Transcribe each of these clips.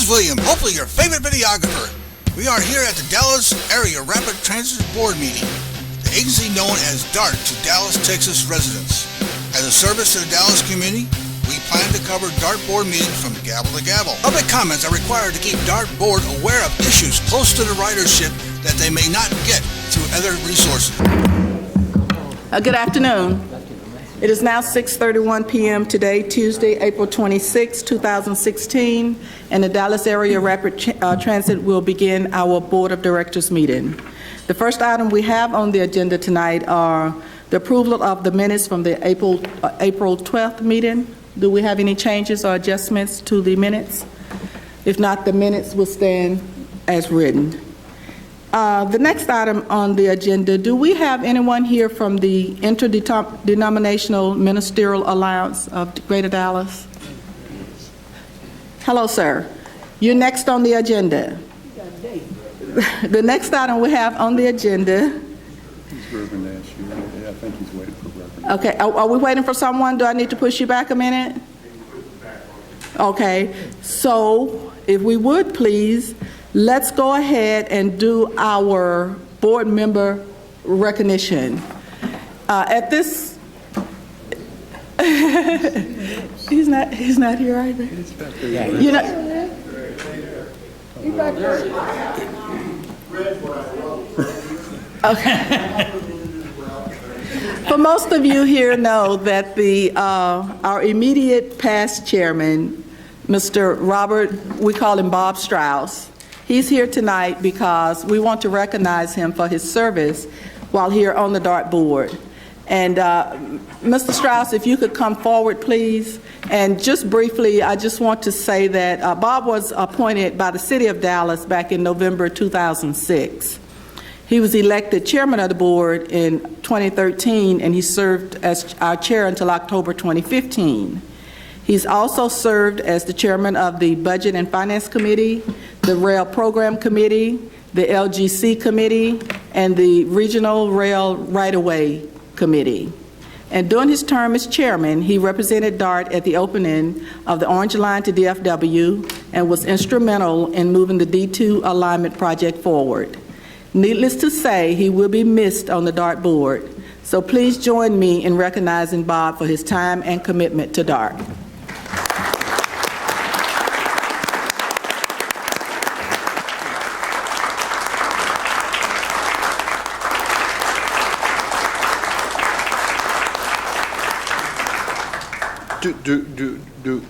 is William, hopefully your favorite videographer. We are here at the Dallas Area Rapid Transit Board meeting, the agency known as DART to Dallas, Texas residents. As a service to the Dallas community, we plan to cover DART board meetings from gavel to gavel. Public comments are required to keep DART board aware of issues close to the ridership that they may not get through other resources. Good afternoon. It is now 6:31 p.m. today, Tuesday, April 26, 2016, and the Dallas Area Rapid Transit will begin our Board of Directors meeting. The first item we have on the agenda tonight are the approval of the minutes from the April 12th meeting. Do we have any changes or adjustments to the minutes? If not, the minutes will stand as written. The next item on the agenda, do we have anyone here from the Interdenominational Ministerial Alliance of Greater Dallas? Hello, sir. You're next on the agenda. The next item we have on the agenda. He's Reverend Ash. I think he's waiting for Reverend. Okay, are we waiting for someone? Do I need to push you back a minute? Okay, so if we would please, let's go ahead and do our board member recognition. At this, he's not here either. You know, okay. For most of you here know that our immediate past chairman, Mr. Robert, we call him Bob Strauss, he's here tonight because we want to recognize him for his service while here on the DART board. And Mr. Strauss, if you could come forward, please. And just briefly, I just want to say that Bob was appointed by the City of Dallas back in November 2006. He was elected chairman of the board in 2013, and he served as our chair until October 2015. He's also served as the chairman of the Budget and Finance Committee, the Rail Program Committee, the LGC Committee, and the Regional Rail Right-of-Way Committee. And during his term as chairman, he represented DART at the opening of the Orange Line to DFW and was instrumental in moving the D2 alignment project forward. Needless to say, he will be missed on the DART board. So please join me in recognizing Bob for his time and commitment to DART.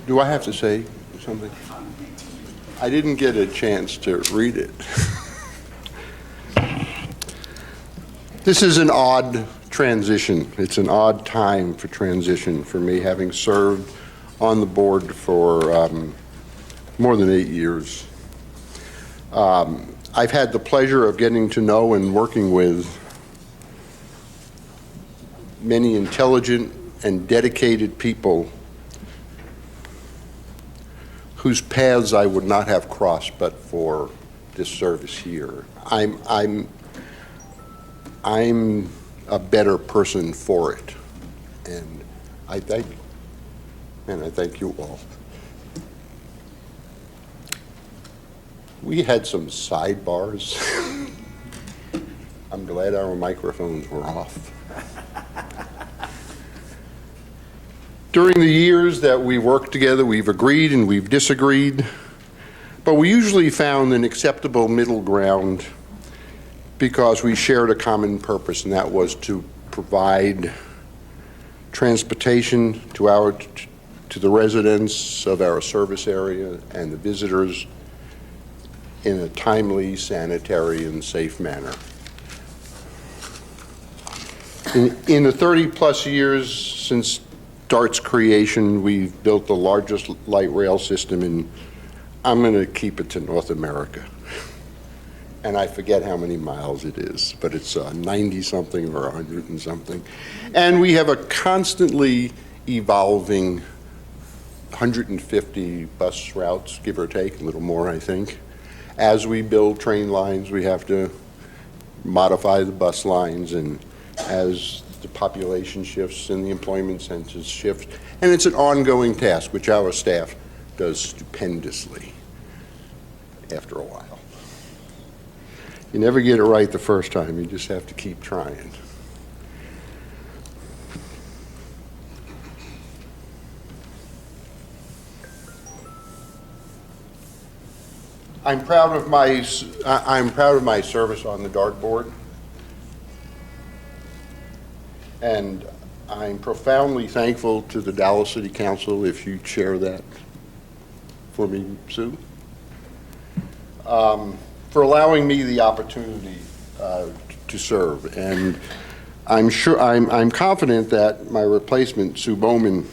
Do I have to say something? I didn't get a chance to read it. This is an odd transition. It's an odd time for transition for me, having served on the board for more than 8 years. I've had the pleasure of getting to know and working with many intelligent and dedicated people whose paths I would not have crossed but for this service here. I'm a better person for it, and I thank you all. We had some sidebars. I'm glad our microphones were off. During the years that we worked together, we've agreed and we've disagreed, but we usually found an acceptable middle ground because we shared a common purpose, and that was to provide transportation to the residents of our service area and the visitors in a timely, sanitary, and safe manner. In the 30-plus years since DART's creation, we've built the largest light rail system in, I'm going to keep it to North America. And I forget how many miles it is, but it's 90-something or 100 and something. And we have a constantly evolving 150 bus routes, give or take, a little more, I think. As we build train lines, we have to modify the bus lines, and as the population shifts and the employment census shifts. And it's an ongoing task, which our staff does stupendously. after a while. You never get it right the first time. You just have to keep trying. I'm proud of my service on the dartboard, and I'm profoundly thankful to the Dallas City Council, if you share that for me, Sue, for allowing me the opportunity to serve. And I'm confident that my replacement, Sue Bowman,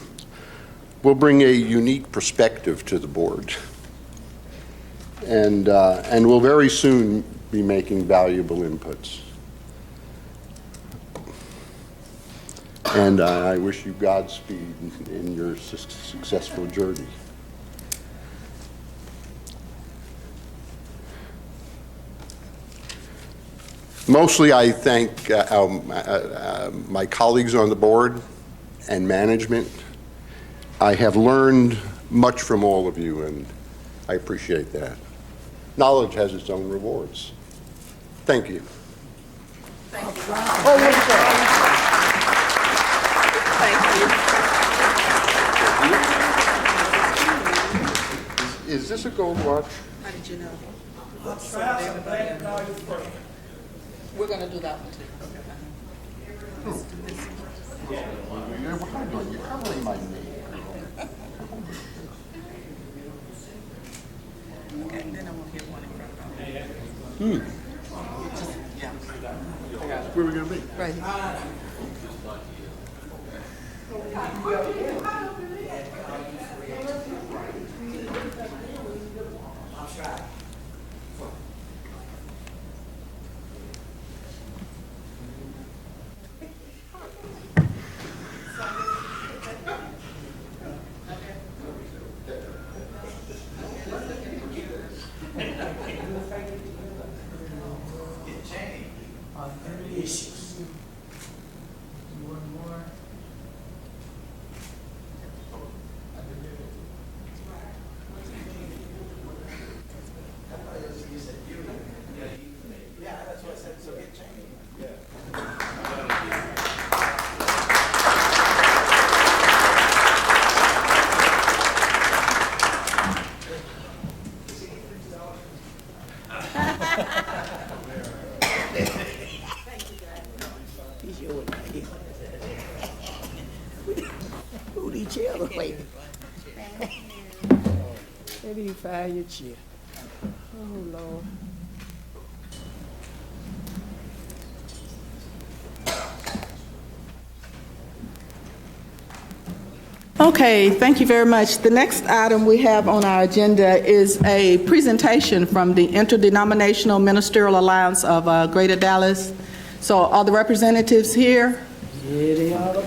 will bring a unique perspective to the board, and will very soon be making valuable inputs. And I wish you Godspeed in your successful journey. Mostly, I thank my colleagues on the board and management. I have learned much from all of you, and I appreciate that. Knowledge has its own rewards. Thank you. Thank you. Oh, thank you. Is this a gold watch? How did you know? We're going to do that one too. You're covering my name. Okay, then I won't get one in front of Where are we going to be? Right here. Where do you find your chair? Oh, Lord. Okay, thank you very much. The next item we have on our agenda is a presentation from the Interdenominational Ministerial Alliance of Greater Dallas. So are the representatives here? Yeah, they are.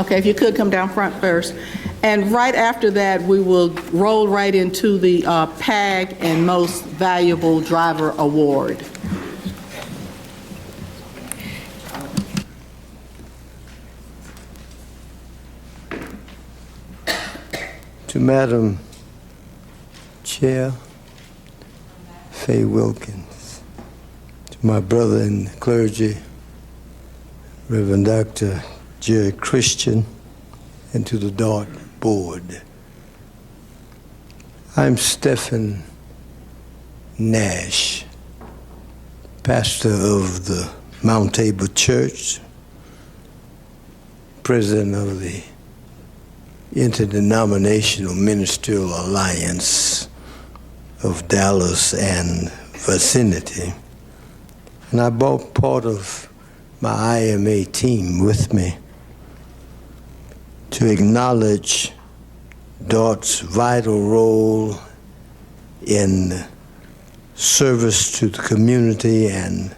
Okay, if you could come down front first. And right after that, we will roll right into the PAG and Most Valuable Driver Award. To Madam Chair, Faye Wilkins, to my brother in the clergy, Reverend Dr. Jerry Christian, and to the DART board. I'm Stephen Nash, pastor of the Mount Tabor Church, president of the Interdenominational Ministerial Alliance of Dallas and vicinity. And I brought part of my IMA team with me to acknowledge DART's vital role in service to the community, and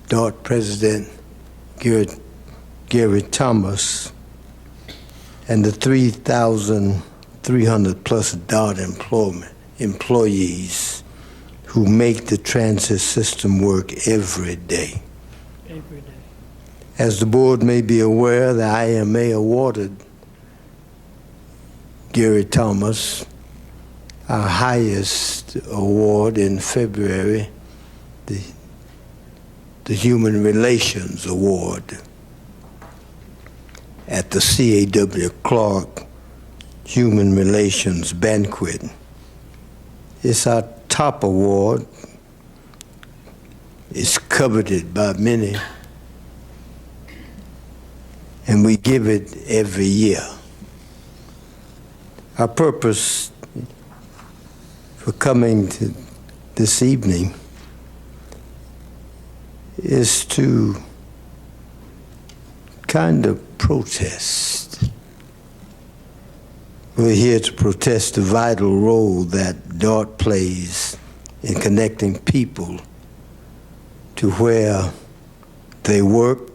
DART President Gary Thomas and the 3,300 plus DART employees who make the transit system work every day. Every day. As the board may be aware, the IMA awarded Gary Thomas our highest award in February, the Human Relations Award at the CAW Clark Human Relations Banquet. It's our top award. It's coveted by many, and we give it every year. Our purpose for coming to this evening is to kind of protest. We're here to protest the vital role that DART plays in connecting people to where they work,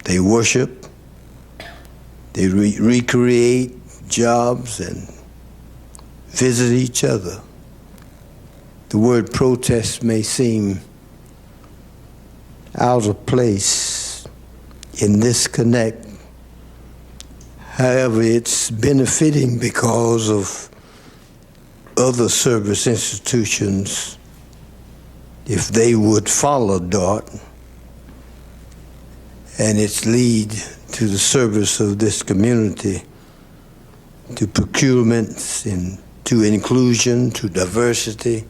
they worship, they recreate jobs and visit each other. The word protest may seem out of place in this connect. However, it's benefiting because of other service institutions, if they would follow DART and its lead to the service of this community, to procurements, and to inclusion, to diversity,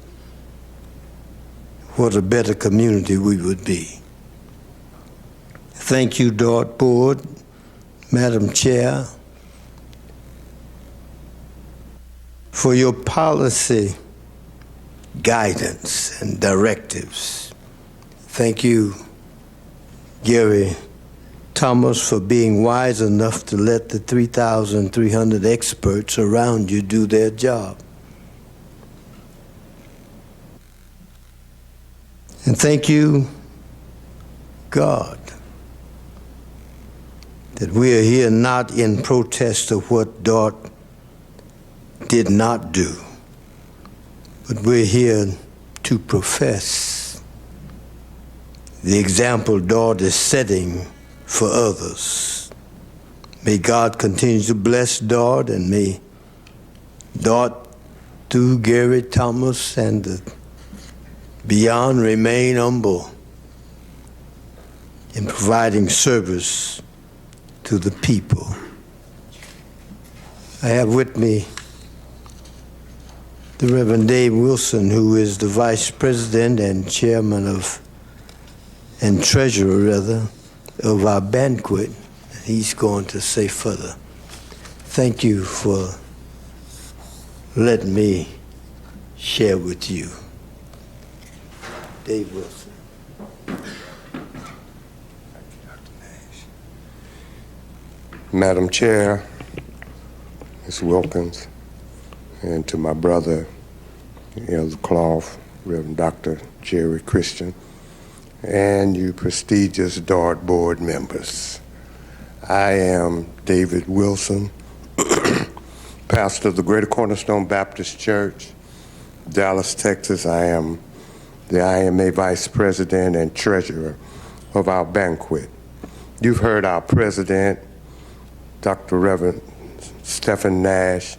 what a better community we would be. Thank you, DART Board, Madam Chair, for your policy guidance and directives. Thank you, Gary Thomas, for being wise enough to let the 3,300 experts around you do their job. And thank you, God, that we are here not in protest of what DART did not do, but we're here to profess the example DART is setting for others. May God continue to bless DART, and may DART, through Gary Thomas and the beyond, remain humble in providing service to the people. I have with me the Reverend Dave Wilson, who is the Vice President and Chairman of, and Treasurer rather, of our banquet. He's going to say further. Thank you for letting me share with you. Dave Wilson. Madam Chair, Ms. Wilkins, and to my brother, Elder Clough, Reverend Dr. Jerry Christian, and you prestigious DART board members. I am David Wilson, pastor of the Greater Cornerstone Baptist Church, Dallas, Texas. I am the IMA Vice President and Treasurer of our banquet. You've heard our President, Dr. Reverend Stephen Nash,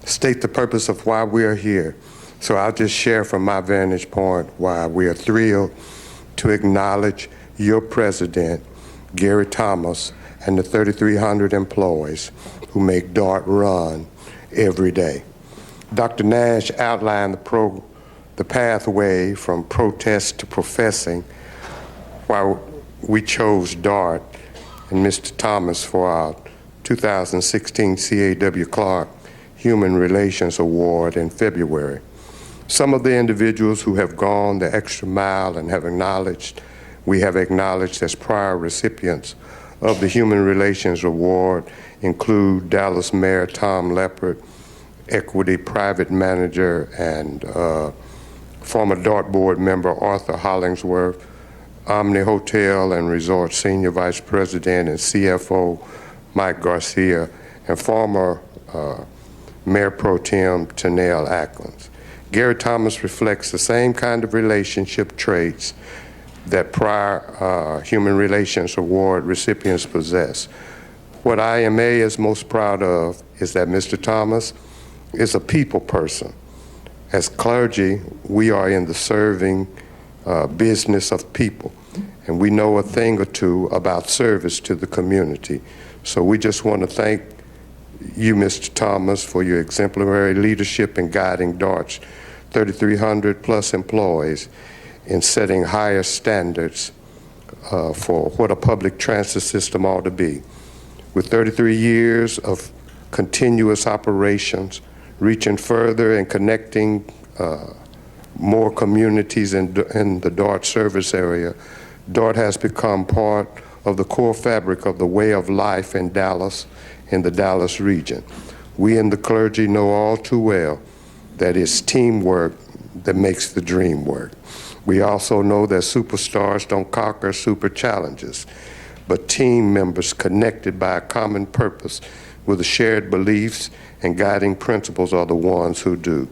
state the purpose of why we are here. So I'll just share from my vantage point why we are thrilled to acknowledge your President, Gary Thomas, and the 3,300 employees who make DART run every day. Dr. Nash outlined the pathway from protest to professing why we chose DART and Mr. Thomas for our 2016 CAW Clark Human Relations Award in February. Some of the individuals who have gone the extra mile and we have acknowledged as prior recipients of the Human Relations Award include Dallas Mayor Tom Leppert, Equity Private Manager and former DART Board member Arthur Hollingsworth, Omni Hotel and Resort Senior Vice President and CFO Mike Garcia, and former Mayor Pro Tem Tanel Acklands. Gary Thomas reflects the same kind of relationship traits that prior Human Relations Award recipients possess. What IMA is most proud of is that Mr. Thomas is a people person. As clergy, we are in the serving business of people, and we know a thing or two about service to the community. So we just want to thank you, Mr. Thomas, for your exemplary leadership in guiding DART's 3,300 plus employees in setting higher standards for what a public transit system ought to be. With 33 years of continuous operations, reaching further and connecting more communities in the DART service area, DART has become part of the core fabric of the way of life in Dallas, in the Dallas region. We in the clergy know all too well that it's teamwork that makes the dream work. We also know that superstars don't conquer super challenges, but team members connected by a common purpose with the shared beliefs and guiding principles are the ones who do.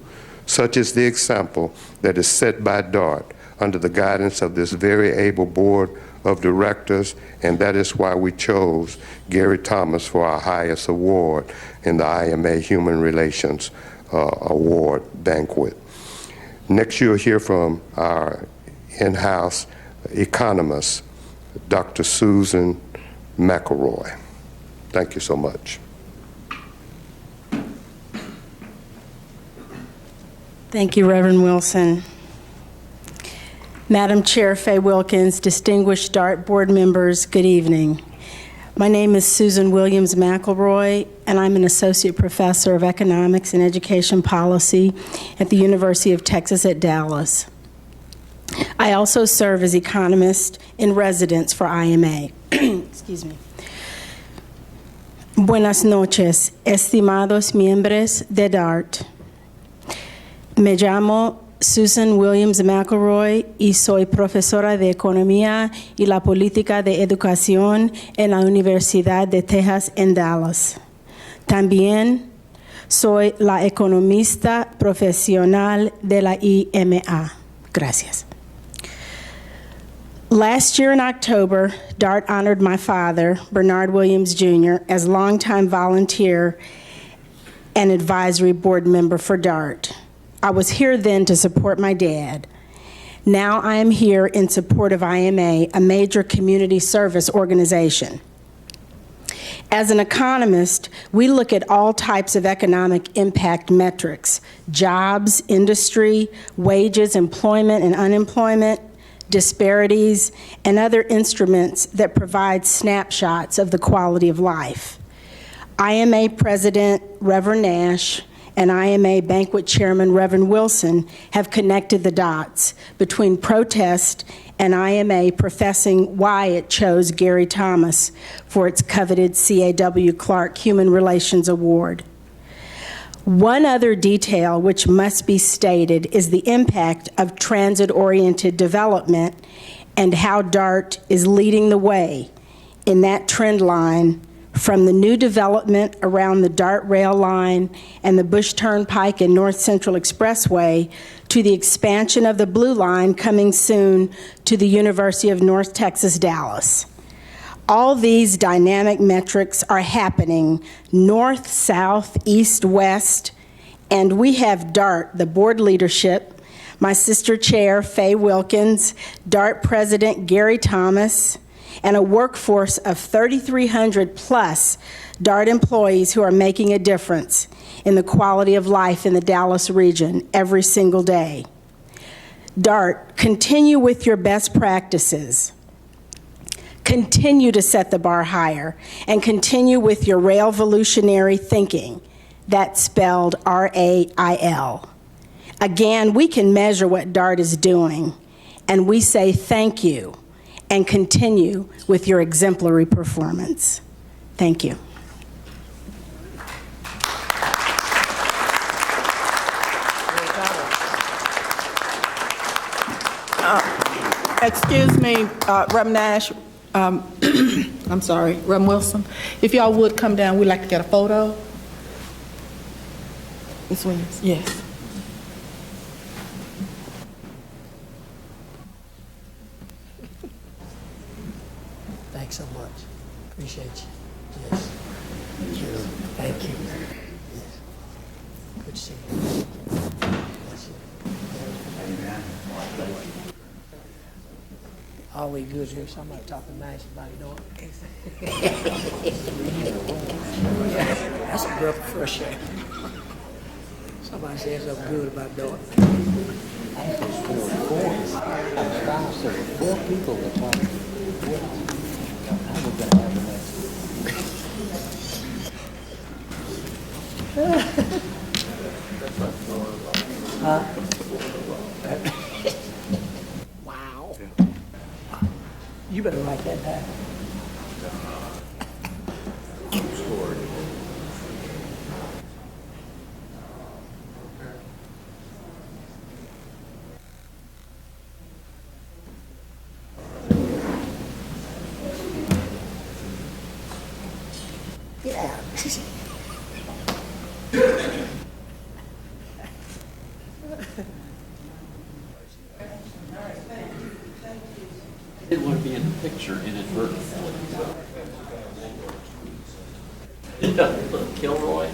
Such is the example that is set by DART under the guidance of this very able board of directors, and that is why we chose Gary Thomas for our highest award in the IMA Human Relations Award banquet. Next, you'll hear from our in-house economist, Dr. Susan McElroy. Thank you so much. Thank you, Reverend Wilson. Madam Chair Faye Wilkins, distinguished DART board members, good evening. My name is Susan Williams McElroy, and I'm an associate professor of economics and education policy at the University of Texas at Dallas. I also serve as economist in residence for IMA. Excuse me. Buenas noches, estimados miembros de DART. Me llamo Susan Williams McElroy y soy profesora de Economía y la Política de Educación en la Universidad de Texas en Dallas. También soy la economista profesional de la IMA. Gracias. Last year in October, DART honored my father, Bernard Williams Jr., as longtime volunteer and advisory board member for DART. I was here then to support my dad. Now I am here in support of IMA, a major community service organization. As an economist, we look at all types of economic impact metrics: jobs, industry, wages, employment and unemployment, disparities, and other instruments that provide snapshots of the quality of life. IMA President Reverend Nash and IMA Banquet Chairman Reverend Wilson have connected the dots between protest and IMA professing why it chose Gary Thomas for its coveted CAW Clark Human Relations Award. One other detail which must be stated is the impact of transit-oriented development and how DART is leading the way in that trend line from the new development around the DART rail line and the Bush Turnpike and North Central Expressway to the expansion of the Blue Line coming soon to the University of North Texas, Dallas. All these dynamic metrics are happening north, south, east, west, and we have DART, the board leadership, my sister chair, Faye Wilkins, DART president, Gary Thomas, and a workforce of 3,300 plus DART employees who are making a difference in the quality of life in the Dallas region every single day. DART, continue with your best practices. Continue to set the bar higher and continue with your railvolutionary thinking. That's spelled R-A-I-L. Again, we can measure what DART is doing, and we say thank you and continue with your exemplary performance. Thank you. Excuse me, Reverend Nash, I'm sorry, Reverend Wilson. If y'all would come down, we'd like to get a photo. This one, yes. Thanks so much. Appreciate you. Yes. Thank you. Yes. Good to see you. Bless you. Always good to hear somebody talking nice about Dart. That's a breath of fresh air. Somebody says something good about Dart. Four people were talking. I was going to have the next. Wow. You better write that down. Yeah. Didn't want to be in the picture inadvertently. Kilroy?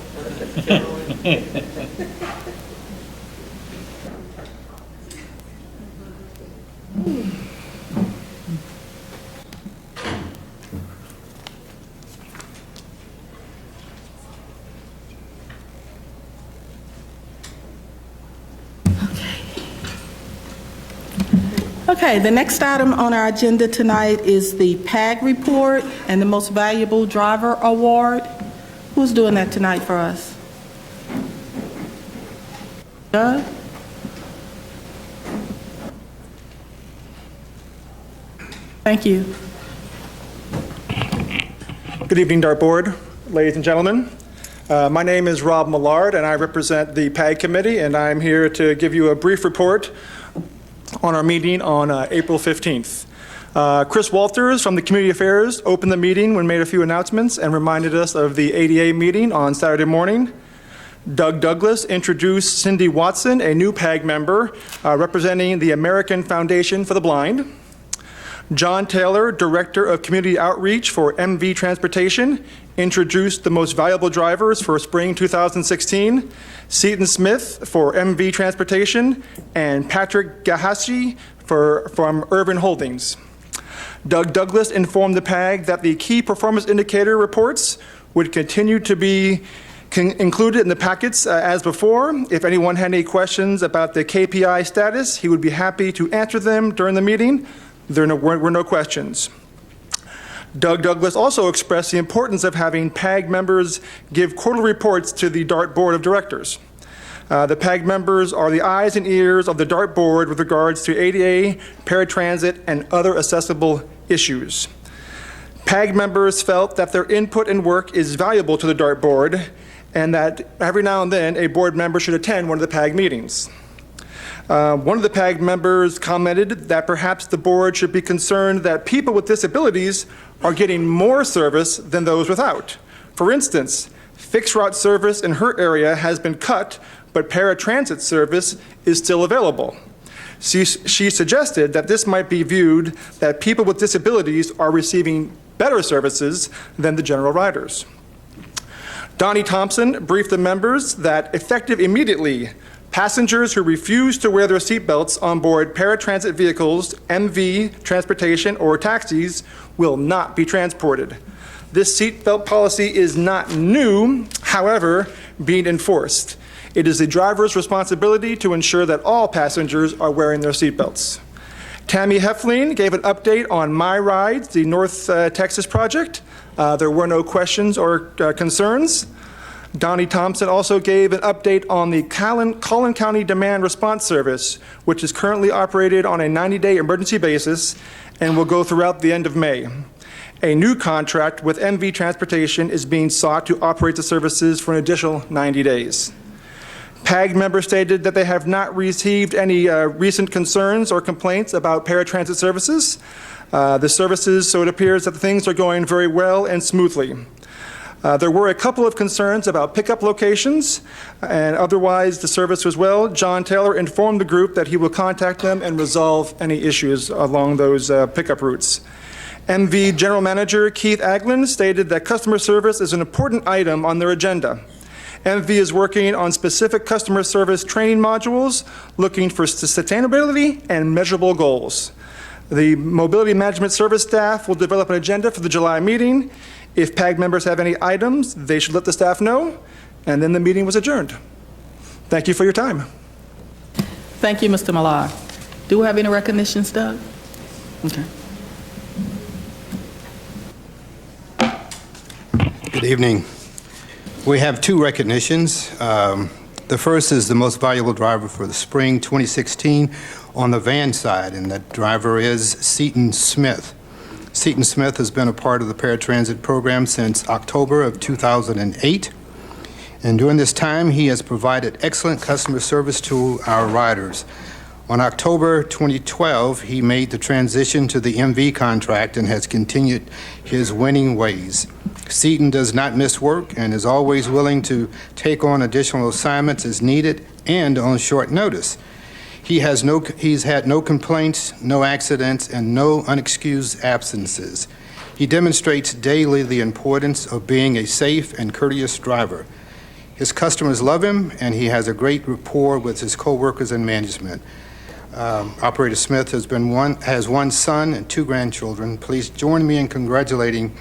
Okay, the next item on our agenda tonight is the PAG Report and the Most Valuable Driver Award. Who's doing that tonight for us? Doug? Thank you. Good evening, Dart Board, ladies and gentlemen. My name is Rob Millard, and I represent the PAG Committee, and I'm here to give you a brief report on our meeting on April 15th. Chris Walters from the Community Affairs opened the meeting and made a few announcements and reminded us of the ADA meeting on Saturday morning. Doug Douglas introduced Cindy Watson, a new PAG member representing the American Foundation for the Blind. John Taylor, Director of Community Outreach for MV Transportation, introduced the most valuable drivers for spring 2016, Seton Smith for MV Transportation, and Patrick Gahashi from Urban Holdings. Doug Douglas informed the PAG that the key performance indicator reports would continue to be included in the packets as before. If anyone had any questions about the KPI status, he would be happy to answer them during the meeting. There were no questions. Doug Douglas also expressed the importance of having PAG members give quarterly reports to the DART Board of Directors. The PAG members are the eyes and ears of the DART Board with regards to ADA, paratransit, and other accessible issues. PAG members felt that their input and work is valuable to the DART Board, and that every now and then a board member should attend one of the PAG meetings. One of the PAG members commented that perhaps the board should be concerned that people with disabilities are getting more service than those without. For instance, fixed route service in her area has been cut, but paratransit service is still available. She suggested that this might be viewed that people with disabilities are receiving better services than the general riders. Donnie Thompson briefed the members that effective immediately, passengers who refuse to wear their seatbelts on board paratransit vehicles, MV, transportation, or taxis will not be transported. This seatbelt policy is not new, however, being enforced. It is the driver's responsibility to ensure that all passengers are wearing their seatbelts. Tammy Heflin gave an update on My Rides, the North Texas project. There were no questions or concerns. Donnie Thompson also gave an update on the Collin County Demand Response Service, which is currently operated on a 90-day emergency basis and will go throughout the end of May. A new contract with MV Transportation is being sought to operate the services for an additional 90 days. PAG members stated that they have not received any recent concerns or complaints about paratransit services. The services, so it appears that things are going very well and smoothly. There were a couple of concerns about pickup locations, and otherwise the service was well. John Taylor informed the group that he will contact them and resolve any issues along those pickup routes. MV General Manager Keith Aglin stated that customer service is an important item on their agenda. MV is working on specific customer service training modules, looking for sustainability and measurable goals. The Mobility Management Service staff will develop an agenda for the July meeting. If PAG members have any items, they should let the staff know, and then the meeting was adjourned. Thank you for your time. Thank you, Mr. Millard. Do we have any recognitions, Doug? Okay. Good evening. We have two recognitions. The first is the most valuable driver for the spring 2016 on the van side, and that driver is Seaton Smith. Seaton Smith has been a part of the paratransit program since October of 2008, and during this time he has provided excellent customer service to our riders. On October 2012, he made the transition to the MV contract and has continued his winning ways. Seaton does not miss work and is always willing to take on additional assignments as needed and on short notice. He's had no complaints, no accidents, and no unexcused absences. He demonstrates daily the importance of being a safe and courteous driver. His customers love him, and he has a great rapport with his coworkers and management. Operator Smith has one son and two grandchildren. Please join me in congratulating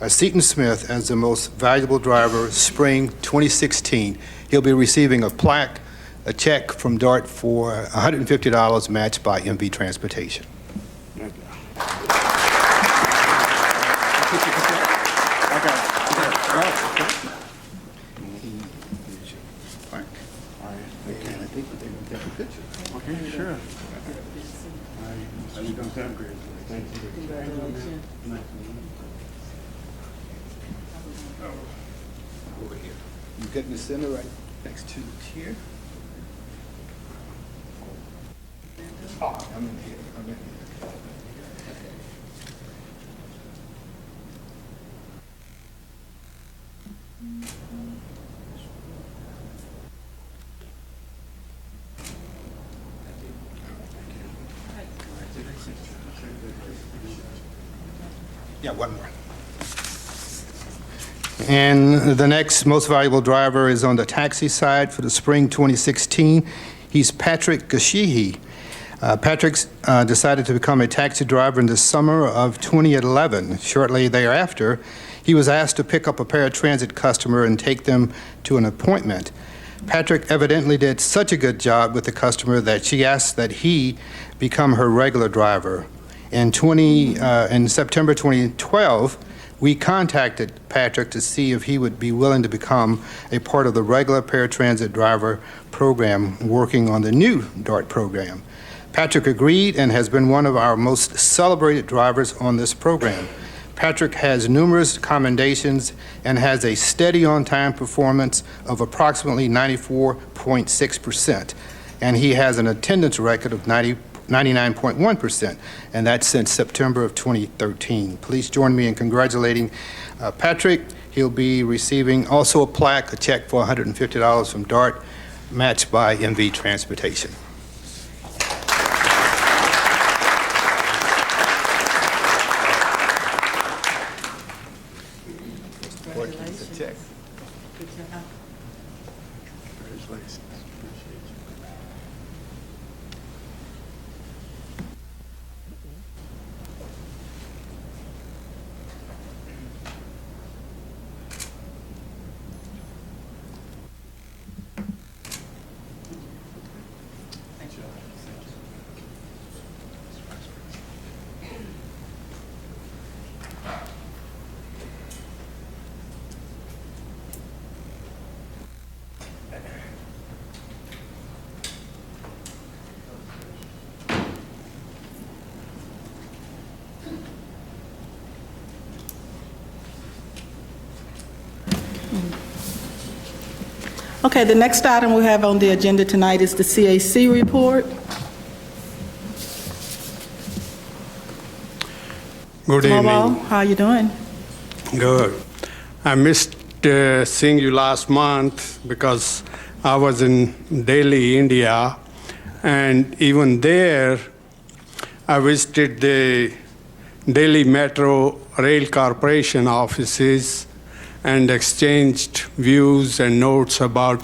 Seaton Smith as the most valuable driver spring 2016. He'll be receiving a plaque, a check from DART for $150 matched by MV Transportation. Okay, sure. Over here. You get in the center right next to the chair. Oh, I'm in here. I'm in here. Yeah, one more. And the next most valuable driver is on the taxi side for the spring 2016. He's Patrick Gashihi. Patrick decided to become a taxi driver in the summer of 2011. Shortly thereafter, he was asked to pick up a paratransit customer and take them to an appointment. Patrick evidently did such a good job with the customer that she asked that he become her regular driver. In September 2012, we contacted Patrick to see if he would be willing to become a part of the regular paratransit driver program working on the new DART program. Patrick agreed and has been one of our most celebrated drivers on this program. Patrick has numerous commendations and has a steady on-time performance of approximately 94.6%, and he has an attendance record of 99.1%, and that's since September of 2013. Please join me in congratulating Patrick. He'll be receiving also a plaque, a check for $150 from DART, matched by MV Transportation. Okay, the next item we have on the agenda tonight is the CAC report. Good Mobile, evening. how are you doing? Good. I missed seeing you last month because I was in Delhi, India, and even there I visited the Delhi Metro Rail Corporation offices and exchanged views and notes about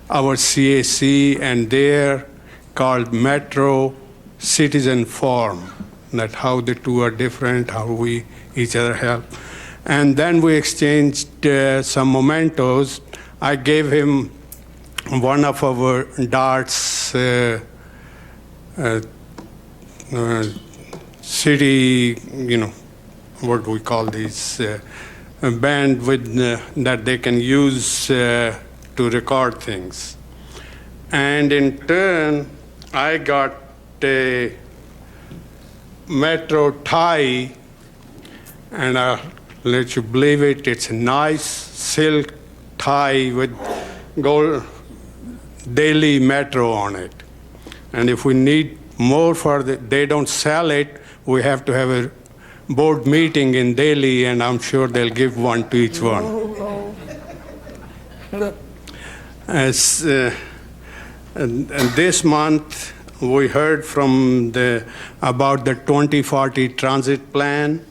our CAC and their called Metro Citizen Forum, that how the two are different, how we each other help. And then we exchanged some mementos. I gave him one of our DART's city, what do we call these, band with that they can use to record things. And in turn, I got a Metro tie, and I'll let you believe it, it's a nice silk tie with gold Daily Metro on it. And if we need more for they don't sell it, we have to have a board meeting in Delhi, and I'm sure they'll give one to each one. As, and this month, we heard from about the 2040 transit plan,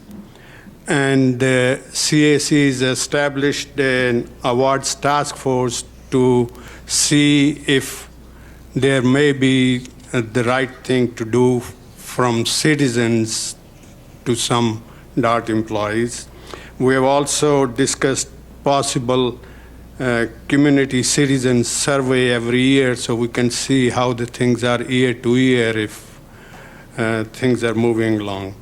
and the CAC has established an awards task force to see if there may be the right thing to do from citizens to some DART employees. We have also discussed possible community citizen survey every year so we can see how the things are year to year if things are moving along.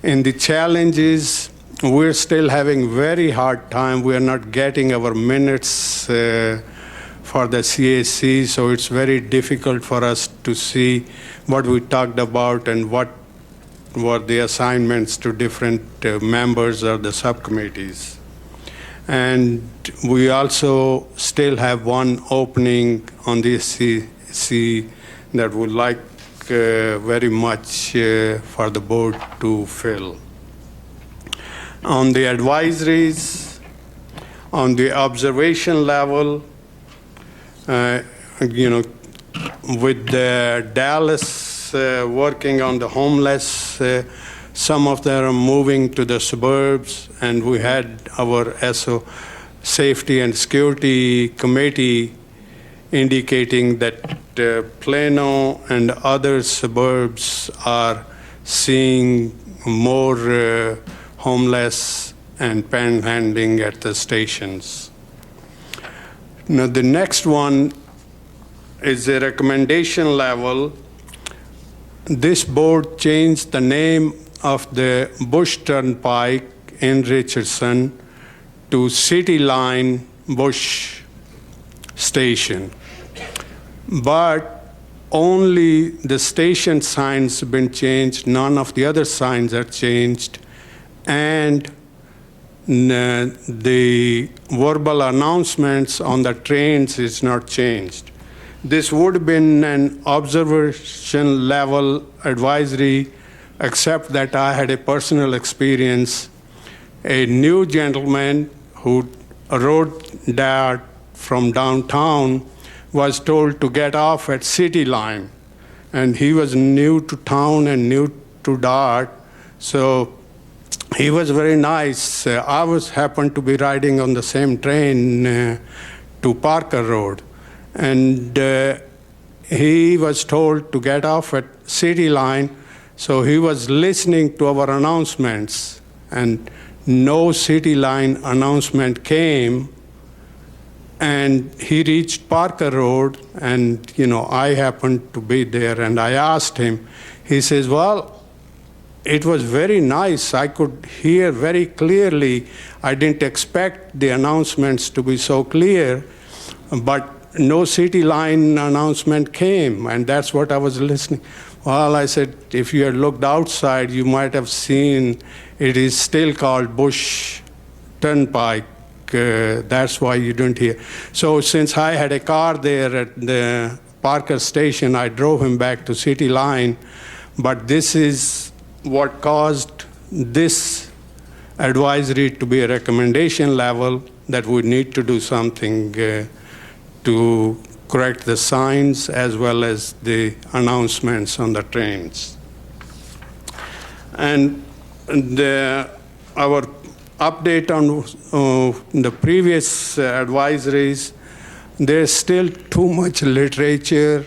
And the challenges, we're still having very hard time. We are not getting our minutes for the CAC, so it's very difficult for us to see what we talked about and what were the assignments to different members of the subcommittees. And we also still have one opening on the CAC that would like very much for the board to fill. On the advisories, on the observation level, with Dallas working on the homeless, some of them are moving to the suburbs, and we had our Safety and Security Committee indicating that Plano and other suburbs are seeing more homeless and panhandling at the stations. Now, the next one is a recommendation level. This board changed the name of the Bush Turnpike in Richardson to City Line Bush Station. But only the station signs have been changed, none of the other signs are changed, and the verbal announcements on the trains is not changed. This would have been an observation level advisory, except that I had a personal experience. A new gentleman who rode that from downtown was told to get off at City Line, and he was new to town and new to DART, so he was very nice. I happened to be riding on the same train to Parker Road, and he was told to get off at City Line, so he was listening to our announcements, and no City Line announcement came, and he reached Parker Road, and I happened to be there, and I asked him. He says, well, it was very nice. I could hear very clearly. I didn't expect the announcements to be so clear, but no City Line announcement came, and that's what I was listening. Well, I said, if you had looked outside, you might have seen it is still called Bush Turnpike. That's why you didn't hear. So since I had a car there at the Parker Station, I drove him back to City Line, but this is what caused this advisory to be a recommendation level, that we need to do something to correct the signs as well as the announcements on the trains. And our update on the previous advisories. There's still too much literature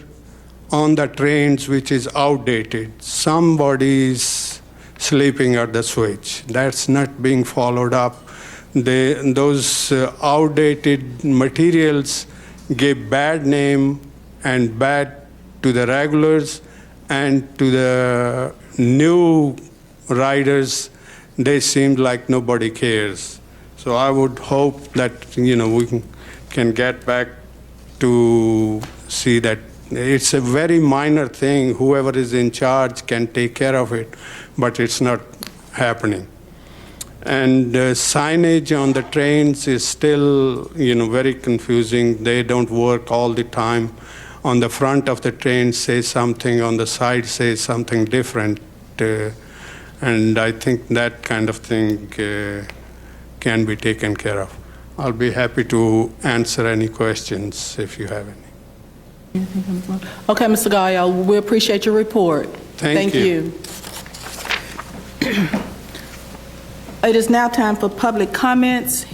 on the trains which is outdated. Somebody's sleeping at the switch. That's not being followed up. Those outdated materials give bad name and bad to the regulars and to the new riders. They seem like nobody cares. So I would hope that we can get back to see that it's a very minor thing. Whoever is in charge can take care of it, but it's not happening. And signage on the trains is still, very confusing. They don't work all the time. On the front of the train say something, on the side say something different. And I think that kind of thing can be taken care of. I'll be happy to answer any questions if you have any. Okay, Mr. Gallo, we appreciate your report. Thank you. It is now time for public comments.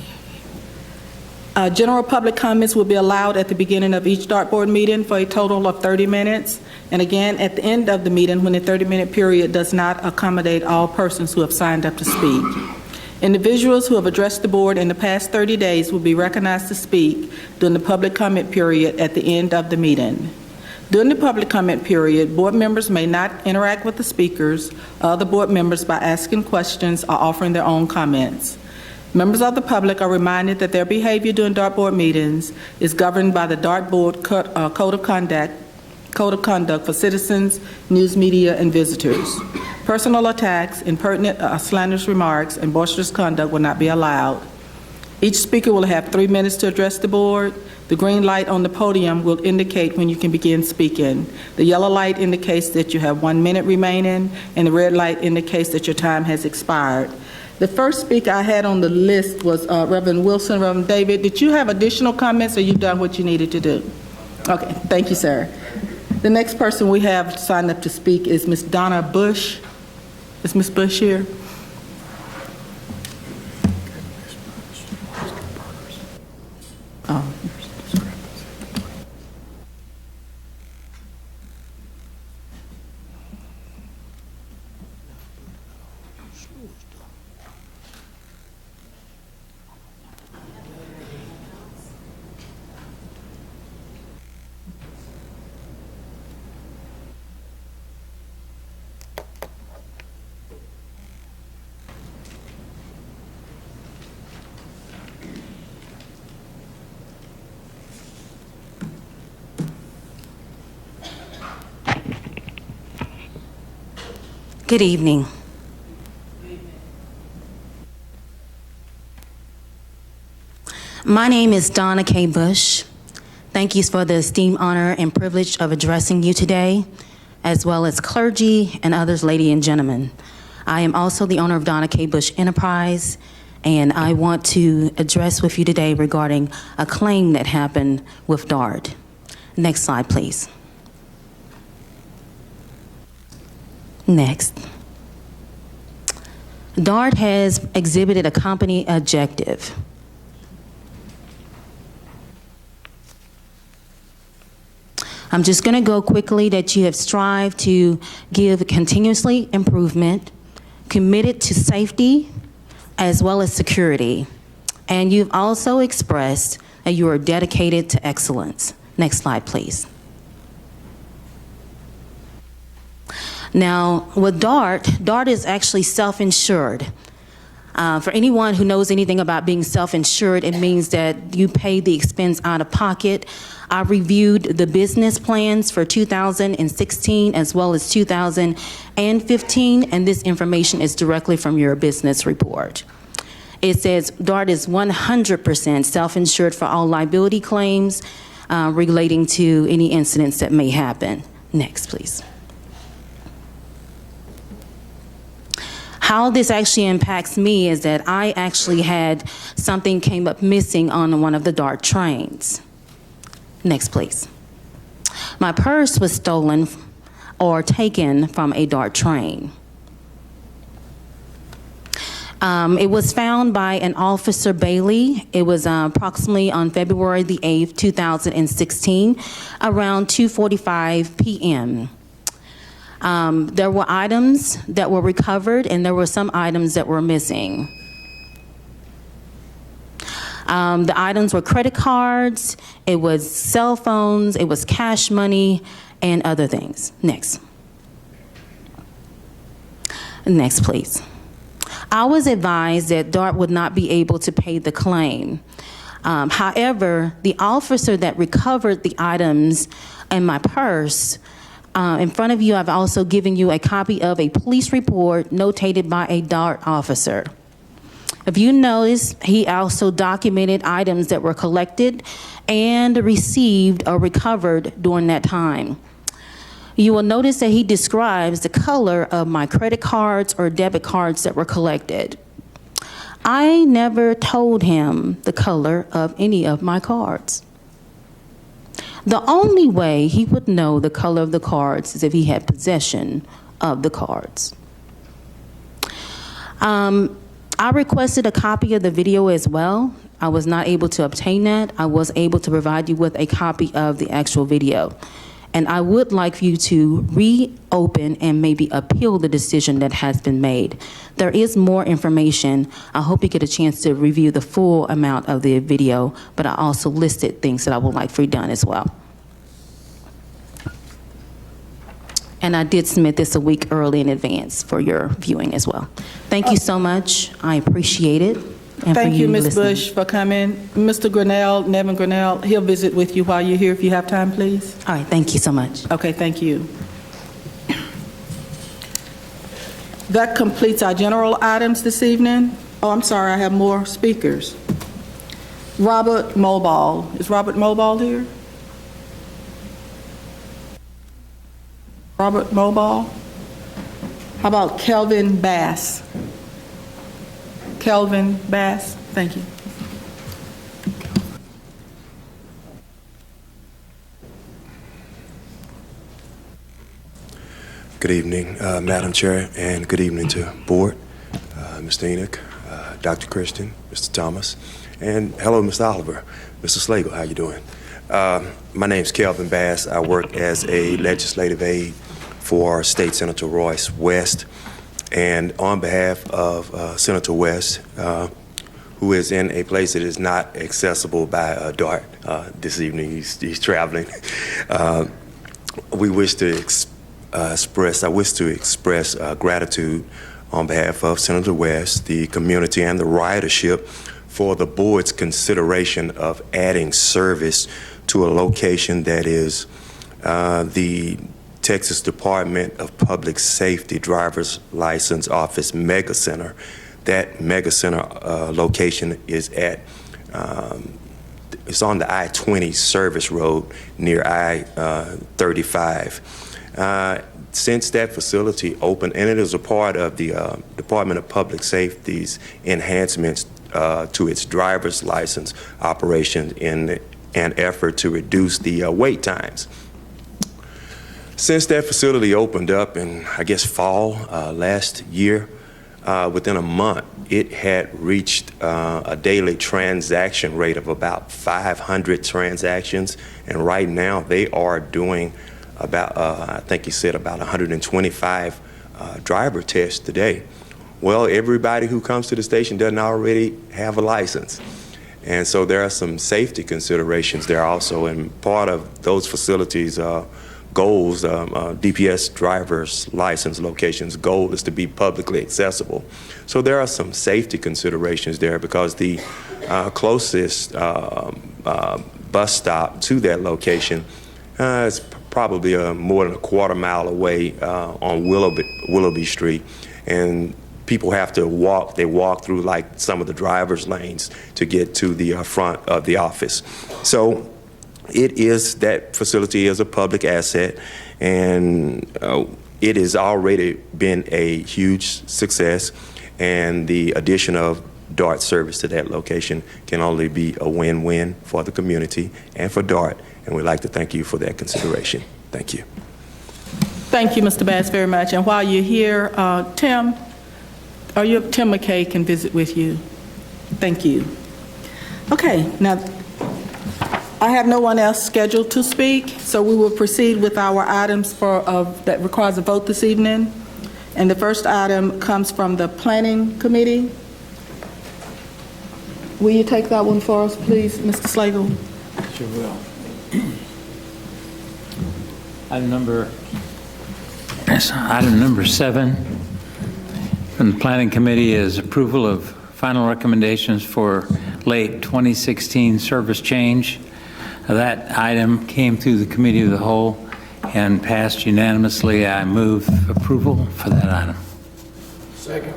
General public comments will be allowed at the beginning of each dartboard meeting for a total of 30 minutes. And again, at the end of the meeting, when the 30-minute period does not accommodate all persons who have signed up to speak. Individuals who have addressed the board in the past 30 days will be recognized to speak during the public comment period at the end of the meeting. During the public comment period, board members may not interact with the speakers or other board members by asking questions or offering their own comments. Members of the public are reminded that their behavior during dartboard meetings is governed by the dartboard Code of Conduct for citizens, news media, and visitors. Personal attacks, impertinent slanderous remarks, and boisterous conduct will not be allowed. Each speaker will have 3 minutes to address the board. The green light on the podium will indicate when you can begin speaking. The yellow light indicates that you have 1 minute remaining, and the red light indicates that your time has expired. The first speaker I had on the list was Reverend Wilson. Reverend David, did you have additional comments, or you done what you needed to do? Okay, thank you, sir. The next person we have signed up to speak is Ms. Donna Bush. Is Ms. Bush here? Oh. Good evening. My name is Donna K. Bush. Thank you for the esteemed honor and privilege of addressing you today, as well as clergy and others, ladies and gentlemen. I am also the owner of Donna K. Bush Enterprise, and I want to address with you today regarding a claim that happened with DART. Next slide, please. Next. DART has exhibited a company objective. I'm just going to go quickly that you have strived to give continuously improvement, committed to safety as well as security, and you've also expressed that you are dedicated to excellence. Next slide, please. Now, with DART is actually self-insured. For anyone who knows anything about being self-insured, it means that you pay the expense out of pocket. I reviewed the business plans for 2016 as well as 2015, and this information is directly from your business report. It says DART is 100% self-insured for all liability claims relating to any incidents that may happen. Next, please. How this actually impacts me is that I actually had something came up missing on one of the DART trains. Next, please. My purse was stolen or taken from a DART train. It was found by an Officer Bailey. It was approximately on February the 8th, 2016, around 2:45 p.m. There were items that were recovered, and there were some items that were missing. The items were credit cards, it was cell phones, it was cash money, and other things. Next. Next, please. I was advised that DART would not be able to pay the claim. However, the officer that recovered the items in my purse, in front of you, I've also given you a copy of a police report notated by a DART officer. If you notice, he also documented items that were collected and received or recovered during that time. You will notice that he describes the color of my credit cards or debit cards that were collected. I never told him the color of any of my cards. The only way he would know the color of the cards is if he had possession of the cards. I requested a copy of the video as well. I was not able to obtain that. I was able to provide you with a copy of the actual video. And I would like for you to reopen and maybe appeal the decision that has been made. There is more information. I hope you get a chance to review the full amount of the video, but I also listed things that I would like for you done as well. And I did submit this a week early in advance for your viewing as well. Thank you so much. I appreciate it. And Thank for you, Ms. listening. Bush, for coming. Mr. Grinnell, Nevin Grinnell, he'll visit with you while you're here if you have time, please. All right, thank you so much. Okay, thank you. That completes our general items this evening. Oh, I'm sorry, I have more speakers. Robert Mulball. Is Robert Mulball here? Robert Mulball? How about Kelvin Bass? Kelvin Bass, thank you. Good evening, Madam Chair, and good evening to Board, Mr. Enoch, Dr. Christian, Mr. Thomas, and hello, Mr. Oliver, Mr. Slagle, how you doing? My name's Kelvin Bass. I work as a legislative aide for State Senator Royce West, and on behalf of Senator West, who is in a place that is not accessible by DART this evening, he's traveling, we wish to I wish to express gratitude on behalf of Senator West, the community, and the ridership for the board's consideration of adding service to a location that is the Texas Department of Public Safety Driver's License Office Mega Center. That Mega Center location is at it's on the I-20 service road near I-35. Since that facility opened, and it is a part of the Department of Public Safety's enhancements to its driver's license operation in an effort to reduce the wait times. Since that facility opened up in, I guess, fall last year, within a month, it had reached a daily transaction rate of about 500 transactions, and right now they are doing about, I think he said about 125 driver tests today. Well, everybody who comes to the station doesn't already have a license. And so there are some safety considerations there also, and part of those facilities' goals, DPS driver's license locations' goal is to be publicly accessible. So there are some safety considerations there because the closest bus stop to that location is probably more than a quarter mile away on Willoughby Street, and people have to walk. They walk through like some of the driver's lanes to get to the front of the office. So that facility is a public asset, and it has already been a huge success, and the addition of DART service to that location can only be a win-win for the community and for DART, and we'd like to thank you for that consideration. Thank you. Thank you, Mr. Bass, very much. And while you're here, Tim, Or Tim McKay can visit with you. Thank you. Okay, now, I have no one else scheduled to speak, so we will proceed with our items that requires a vote this evening. And the first item comes from the Planning Committee. Will you take that one for us, please, Mr. Slagle? Sure will. Item number 7 from the Planning Committee is approval of final recommendations for late 2016 service change. That item came through the Committee of the Whole and passed unanimously. I move approval for that item. Second.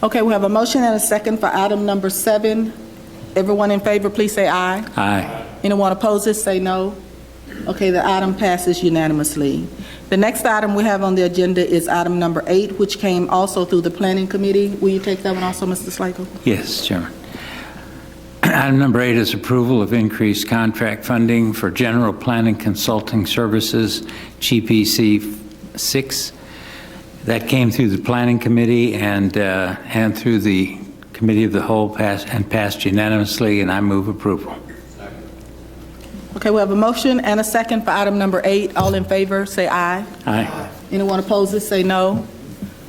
Okay, we have a motion and a second for item number 7. Everyone in favor, please say aye. Aye. Anyone opposed this, say no. Okay, the item passes unanimously. The next item we have on the agenda is item number 8, which came also through the Planning Committee. Will you take that one also, Mr. Slagle? Yes, Chairman. Item number 8 is approval of increased contract funding for general planning consulting services, GPC 6. That came through the Planning Committee and through the Committee of the Whole passed unanimously, and I move approval. Okay, we have a motion and a second for item number 8. All in favor, say aye. Aye. Anyone opposed this, say no.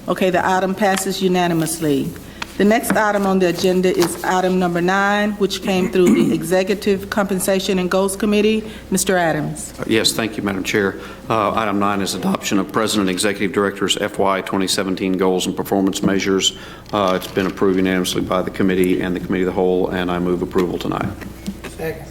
Okay, the item passes unanimously. The next item on the agenda is item number 9, which came through the Executive Compensation and Goals Committee. Mr. Adams. Yes, thank you, Madam Chair. Item 9 is adoption of President and Executive Director's FY 2017 goals and performance measures. It's been approved unanimously by the committee and the Committee of the Whole, and I move approval tonight. Second.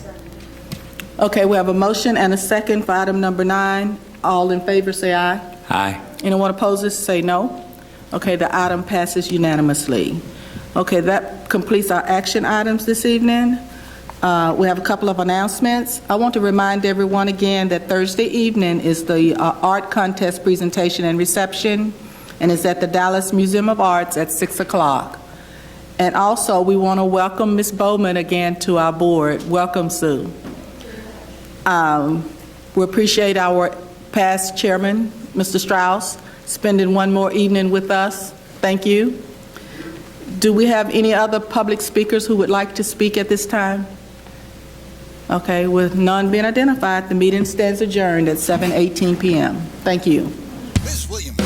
Okay, we have a motion and a second for item number 9. All in favor, say aye. Aye. Anyone opposed this, say no. Okay, the item passes unanimously. Okay, that completes our action items this evening. We have a couple of announcements. I want to remind everyone again that Thursday evening is the art contest presentation and reception, and it's at the Dallas Museum of Arts at 6 o'clock. And also, we want to welcome Ms. Bowman again to our board. Welcome, Sue. We appreciate our past chairman, Mr. Strauss, spending one more evening with us. Thank you. Do we have any other public speakers who would like to speak at this time? Okay, with none being identified, the meeting stands adjourned at 7:18 p.m. Thank you. Ms. Williams.